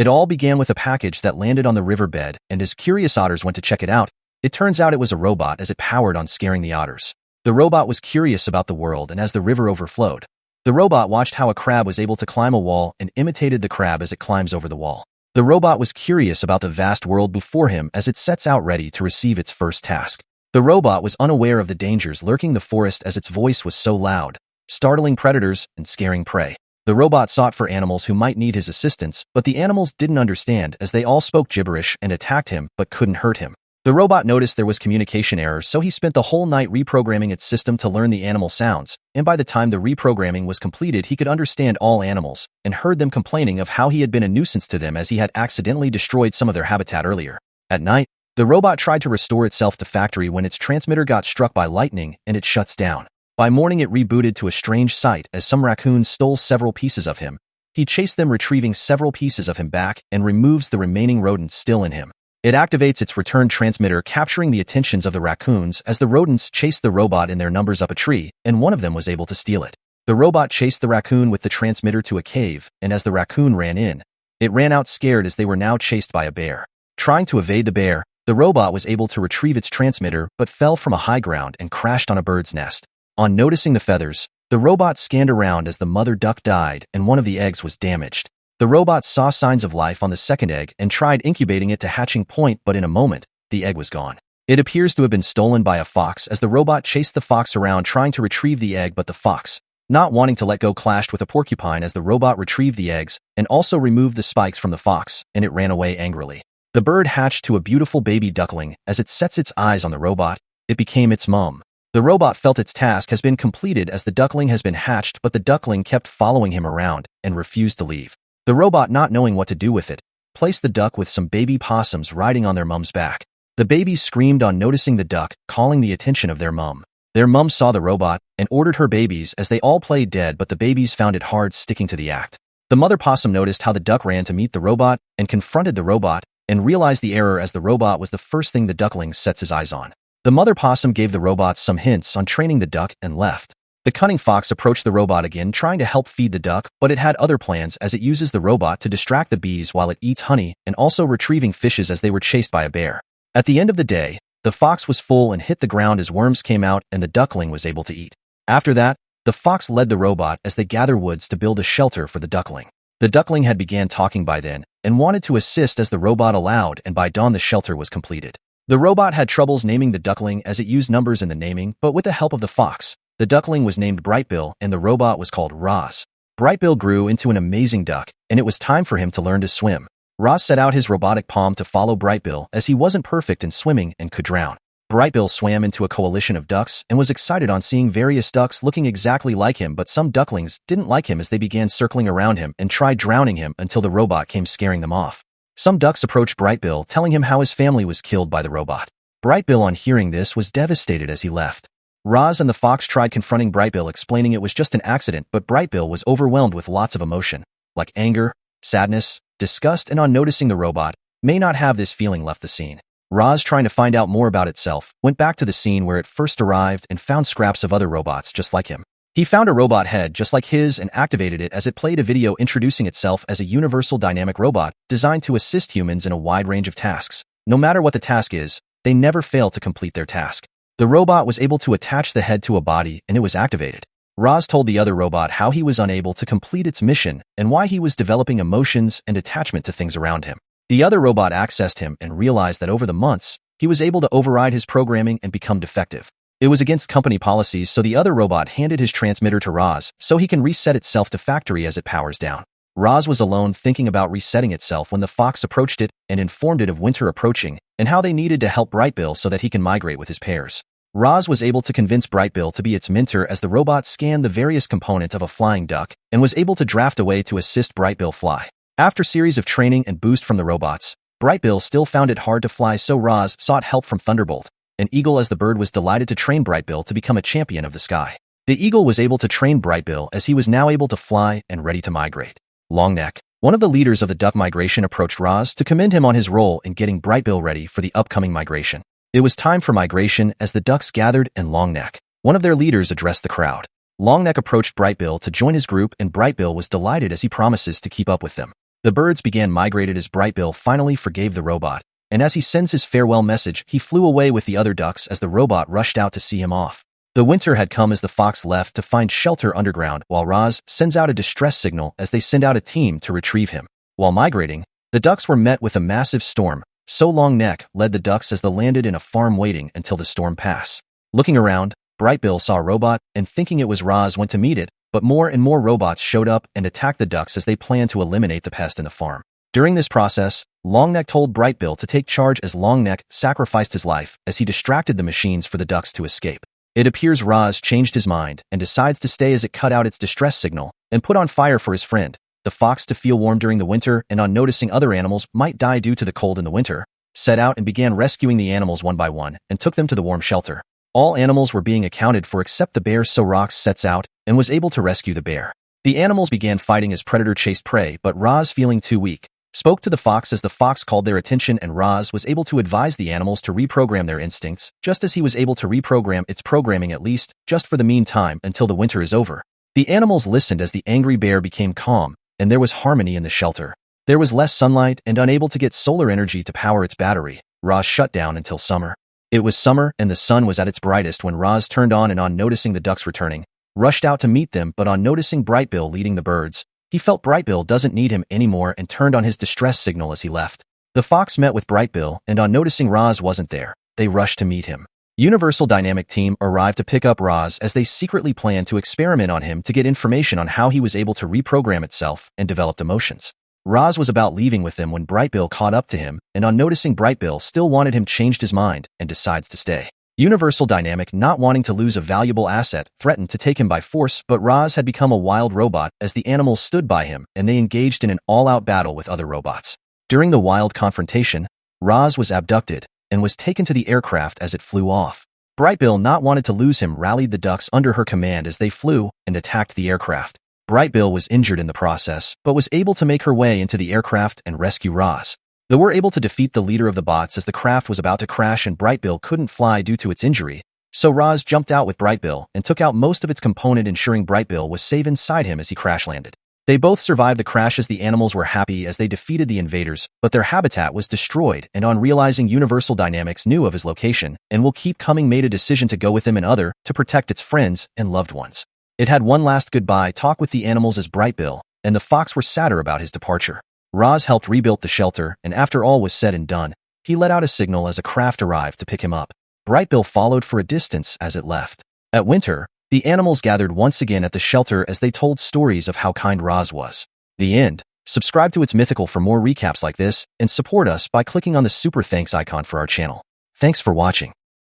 It all began with a package that landed on the riverbed, and as curious otters went to check it out, it turns out it was a robot as it powered on scaring the otters. The robot was curious about the world, and as the river overflowed, the robot watched how a crab was able to climb a wall and imitated the crab as it climbs over the wall. The robot was curious about the vast world before him as it sets out ready to receive its first task. The robot was unaware of the dangers lurking the forest as its voice was so loud, startling predators and scaring prey. The robot sought for animals who might need his assistance, but the animals didn't understand as they all spoke gibberish and attacked him but couldn't hurt him. The robot noticed there was communication errors, so he spent the whole night reprogramming its system to learn the animal sounds, and by the time the reprogramming was completed he could understand all animals, and heard them complaining of how he had been a nuisance to them as he had accidentally destroyed some of their habitat earlier. At night, the robot tried to restore itself to factory when its transmitter got struck by lightning and it shuts down. By morning it rebooted to a strange sight as some raccoons stole several pieces of him. He chased them, retrieving several pieces of him back, and removes the remaining rodents still in him. It activates its return transmitter, capturing the attentions of the raccoons as the rodents chased the robot in their numbers up a tree, and one of them was able to steal it. The robot chased the raccoon with the transmitter to a cave, and as the raccoon ran in, it ran out scared as they were now chased by a bear. Trying to evade the bear, the robot was able to retrieve its transmitter but fell from a high ground and crashed on a bird's nest. On noticing the feathers, the robot scanned around as the mother duck died and one of the eggs was damaged. The robot saw signs of life on the second egg and tried incubating it to hatching point, but in a moment, the egg was gone. It appears to have been stolen by a fox as the robot chased the fox around trying to retrieve the egg, but the fox, not wanting to let go, clashed with a porcupine as the robot retrieved the eggs and also removed the spikes from the fox, and it ran away angrily. The bird hatched to a beautiful baby duckling. As it sets its eyes on the robot, it became its mom. The robot felt its task has been completed as the duckling has been hatched, but the duckling kept following him around and refused to leave. The robot, not knowing what to do with it, placed the duck with some baby possums riding on their mom's back. The babies screamed on noticing the duck, calling the attention of their mom. Their mom saw the robot and ordered her babies as they all played dead, but the babies found it hard sticking to the act. The mother possum noticed how the duck ran to meet the robot and confronted the robot and realized the error as the robot was the first thing the duckling sets his eyes on. The mother possum gave the robot some hints on training the duck and left. The cunning fox approached the robot again, trying to help feed the duck, but it had other plans as it uses the robot to distract the bees while it eats honey and also retrieving fishes as they were chased by a bear. At the end of the day, the fox was full and hit the ground as worms came out and the duckling was able to eat. After that, the fox led the robot as they gather woods to build a shelter for the duckling. The duckling had began talking by then and wanted to assist as the robot allowed, and by dawn the shelter was completed. The robot had troubles naming the duckling as it used numbers in the naming, but with the help of the fox, the duckling was named Brightbill and the robot was called Roz. Brightbill grew into an amazing duck, and it was time for him to learn to swim. Roz set out his robotic palm to follow Brightbill as he wasn't perfect in swimming and could drown. Brightbill swam into a coalition of ducks and was excited on seeing various ducks looking exactly like him, but some ducklings didn't like him as they began circling around him and tried drowning him until the robot came scaring them off. Some ducks approached Brightbill, telling him how his family was killed by the robot. Brightbill, on hearing this, was devastated as he left. Roz and the fox tried confronting Brightbill, explaining it was just an accident, but Brightbill was overwhelmed with lots of emotion, like anger, sadness, disgust, and on noticing the robot may not have this feeling, left the scene. Roz, trying to find out more about itself, went back to the scene where it first arrived and found scraps of other robots just like him. He found a robot head just like his and activated it as it played a video introducing itself as a universal dynamic robot designed to assist humans in a wide range of tasks. No matter what the task is, they never fail to complete their task. The robot was able to attach the head to a body and it was activated. Roz told the other robot how he was unable to complete its mission and why he was developing emotions and attachment to things around him. The other robot accessed him and realized that over the months, he was able to override his programming and become defective. It was against company policies, so the other robot handed his transmitter to Roz so he can reset itself to factory as it powers down. Roz was alone thinking about resetting itself when the fox approached it and informed it of winter approaching and how they needed to help Brightbill so that he can migrate with his pairs. Roz was able to convince Brightbill to be its mentor as the robot scanned the various components of a flying duck and was able to draft a way to assist Brightbill fly. After series of training and boost from the robots, Brightbill still found it hard to fly, so Roz sought help from Thunderbolt, an eagle, as the bird was delighted to train Brightbill to become a champion of the sky. The eagle was able to train Brightbill as he was now able to fly and ready to migrate. Longneck, one of the leaders of the duck migration, approached Roz to commend him on his role in getting Brightbill ready for the upcoming migration. It was time for migration as the ducks gathered, and Longneck, one of their leaders, addressed the crowd. Longneck approached Brightbill to join his group, and Brightbill was delighted as he promises to keep up with them. The birds began migrated as Brightbill finally forgave the robot, and as he sends his farewell message, he flew away with the other ducks as the robot rushed out to see him off. The winter had come as the fox left to find shelter underground, while Roz sends out a distress signal as they send out a team to retrieve him. While migrating, the ducks were met with a massive storm, so Longneck led the ducks as they landed in a farm waiting until the storm passed. Looking around, Brightbill saw a robot and thinking it was Roz went to meet it, but more and more robots showed up and attacked the ducks as they planned to eliminate the pest in the farm. During this process, Longneck told Brightbill to take charge as Longneck sacrificed his life as he distracted the machines for the ducks to escape. It appears Roz changed his mind and decides to stay as it cut out its distress signal and put on fire for his friend, the fox, to feel warm during the winter, and on noticing other animals might die due to the cold in the winter, set out and began rescuing the animals one by one and took them to the warm shelter. All animals were being accounted for except the bear, so Rox sets out and was able to rescue the bear. The animals began fighting as predator chased prey, but Roz, feeling too weak, spoke to the fox as the fox called their attention, and Roz was able to advise the animals to reprogram their instincts, just as he was able to reprogram its programming, at least, just for the meantime until the winter is over. The animals listened as the angry bear became calm, and there was harmony in the shelter. There was less sunlight, and unable to get solar energy to power its battery, Roz shut down until summer. It was summer, and the sun was at its brightest when Roz turned on, and on noticing the ducks returning, rushed out to meet them, but on noticing Brightbill leading the birds, he felt Brightbill doesn't need him anymore and turned on his distress signal as he left. The fox met with Brightbill, and on noticing Roz wasn't there, they rushed to meet him. Universal Dynamic team arrived to pick up Roz as they secretly planned to experiment on him to get information on how he was able to reprogram itself and developed emotions. Roz was about leaving with them when Brightbill caught up to him, and on noticing Brightbill still wanted him, changed his mind and decides to stay. Universal Dynamic, not wanting to lose a valuable asset, threatened to take him by force, but Roz had become a wild robot as the animals stood by him and they engaged in an all-out battle with other robots. During the wild confrontation, Roz was abducted and was taken to the aircraft as it flew off. Brightbill, not wanted to lose him, rallied the ducks under her command as they flew and attacked the aircraft. Brightbill was injured in the process, but was able to make her way into the aircraft and rescue Roz. They were able to defeat the leader of the bots as the craft was about to crash and Brightbill couldn't fly due to its injury, so Roz jumped out with Brightbill and took out most of its component, ensuring Brightbill was safe inside him as he crash landed. They both survived the crash as the animals were happy as they defeated the invaders, but their habitat was destroyed, and on realizing Universal Dynamics knew of his location and will keep coming, made a decision to go with him and other to protect its friends and loved ones. It had one last goodbye talk with the animals as Brightbill and the fox were sadder about his departure. Roz helped rebuild the shelter, and after all was said and done, he let out a signal as a craft arrived to pick him up. Brightbill followed for a distance as it left. At winter, the animals gathered once again at the shelter as they told stories of how kind Roz was. The end. Subscribe to It's Mythical for more recaps like this, and support us by clicking on the super thanks icon for our channel. Thanks for watching.